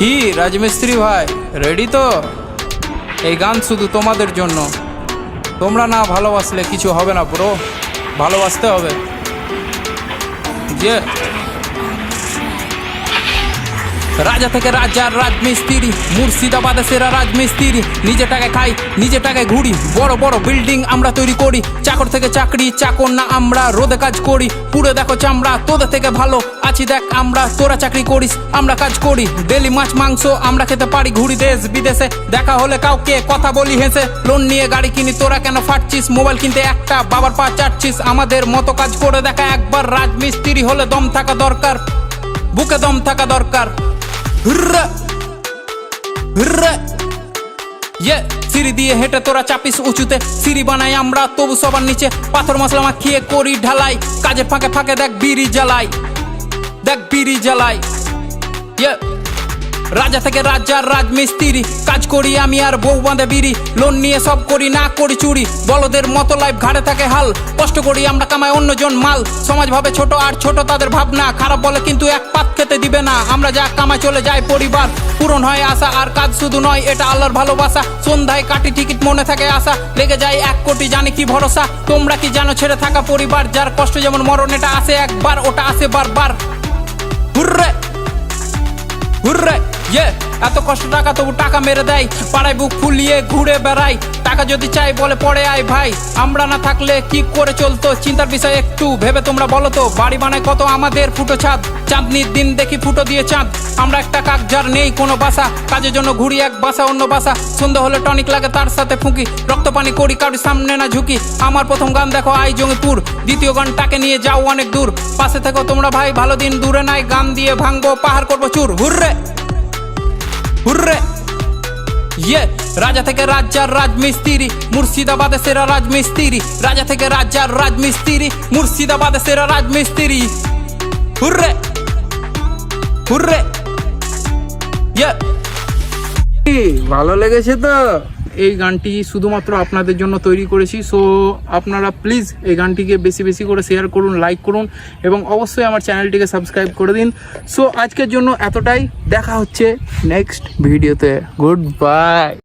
কি রাজমিস্ত্রি ভাই রেডি তো? এই গান শুধু তোমাদের জন্য। তোমরা না ভালোবাসলে কিছু হবে না ব্রো, ভালোবাসতে হবে। যে রাজা থেকে রাজা রাজমিস্ত্রি, মুর্শিদাবাদে সেরা রাজমিস্ত্রি। নিজে টাকায় খাই, নিজে টাকায় ঘুরি, বড় বড় বিল্ডিং আমরা তৈরি করি। চাকর থেকে চাকরি, চাকর না আমরা, রোদে কাজ করি, পুড়ে দেখো চামড়া। তোদের থেকে ভালো আছি দেখ আমরা, তোরা চাকরি করিস আমরা কাজ করি। ডেলি মাছ মাংস আমরা খেতে পারি, ঘুরি দেশ বিদেশে। দেখা হলে কাউকে কথা বলি হেসে, লোন নিয়ে গাড়ি কিনি, তোরা কেন ফাটছিস? মোবাইল কিনতে একটা বাবার পা চাটছিস। আমাদের মতো কাজ করে দেখা একবার, রাজমিস্ত্রি হলে দম থাকা দরকার, বুকে দম থাকা দরকার। হুররা হুররা ইয়ে সিঁড়ি দিয়ে হেঁটে তোরা চাপিস উঁচুতে, সিঁড়ি বানাই আমরা তবু সবার নিচে। পাথর মশলা মাখিয়ে করি ঢালাই, কাজের ফাঁকে ফাঁকে দেখ বিড়ি জ্বালাই, দেখ বিড়ি জ্বালাই। ইয়ে রাজা থেকে রাজা রাজমিস্ত্রি, কাজ করি আমি আর বউ বাঁধে বিড়ি। লোন নিয়ে সব করি, না করি চুরি, বলদের মতো লাইফ ঘাড়ে থাকে হাল। কষ্ট করি আমরা, কামাই অন্যজন মাল। সমাজ ভাবে ছোট আর ছোট তাদের ভাবনা, খারাপ বলে কিন্তু এক পাত খেতে দিবে না। আমরা যা কামাই চলে যায় পরিবার, পূরণ হয় আশা। আর কাজ শুধু নয়, এটা আল্লাহর ভালোবাসা। সন্ধ্যায় কাটি টিকিট, মনে থাকে আশা, লেগে যায় 1 কোটি, জানি কি ভরসা। তোমরা কি জানো ছেড়ে থাকা পরিবার, যার কষ্ট যেমন মরণ, এটা আসে একবার, ওটা আসে বারবার। হুররে হুররে ইয়ে এত কষ্ট টাকা তবু টাকা মেরে দেয়, পাড়ায় বুক ফুলিয়ে ঘুরে বেড়াই। টাকা যদি চাই বলে পড়ে আয় ভাই, আমরা না থাকলে কি করে চলতো? চিন্তার বিষয় একটু ভেবে তোমরা বলো তো। বাড়ি বানায় কত আমাদের ফুটো ছাদ, চাঁদনির দিন দেখি ফুটো দিয়ে চাঁদ। আমরা একটা কাক যার নেই কোনো বাসা, কাজের জন্য ঘুরি এক বাসা অন্য বাসা। সন্ধ্যা হলে টনিক লাগে তার সাথে ফুঁকি, রক্ত পানি করি কারোর সামনে না ঝুঁকি। আমার প্রথম গান দেখো আই জঙ্গিপুর, দ্বিতীয় গানটাকে নিয়ে যাও অনেক দূর। পাশে থেকো তোমরা ভাই, ভালো দিন দূরে নাই। গান দিয়ে ভাঙবো পাহাড়, করবো চুর। হুররে হুররে ইয়ে রাজা থেকে রাজা রাজমিস্ত্রি, মুর্শিদাবাদে সেরা রাজমিস্ত্রি। রাজা থেকে রাজা রাজমিস্ত্রি, মুর্শিদাবাদে সেরা রাজমিস্ত্রি। হুররে হুররে ইয়ে ভালো লেগেছে তো? এই গানটি শুধুমাত্র আপনাদের জন্য তৈরি করেছি। সো আপনারা প্লিজ এই গানটিকে বেশি বেশি করে শেয়ার করুন, লাইক করুন এবং অবশ্যই আমার চ্যানেলটিকে সাবস্ক্রাইব করে দিন। সো আজকের জন্য এতটাই, দেখা হচ্ছে নেক্সট ভিডিওতে। Good bye.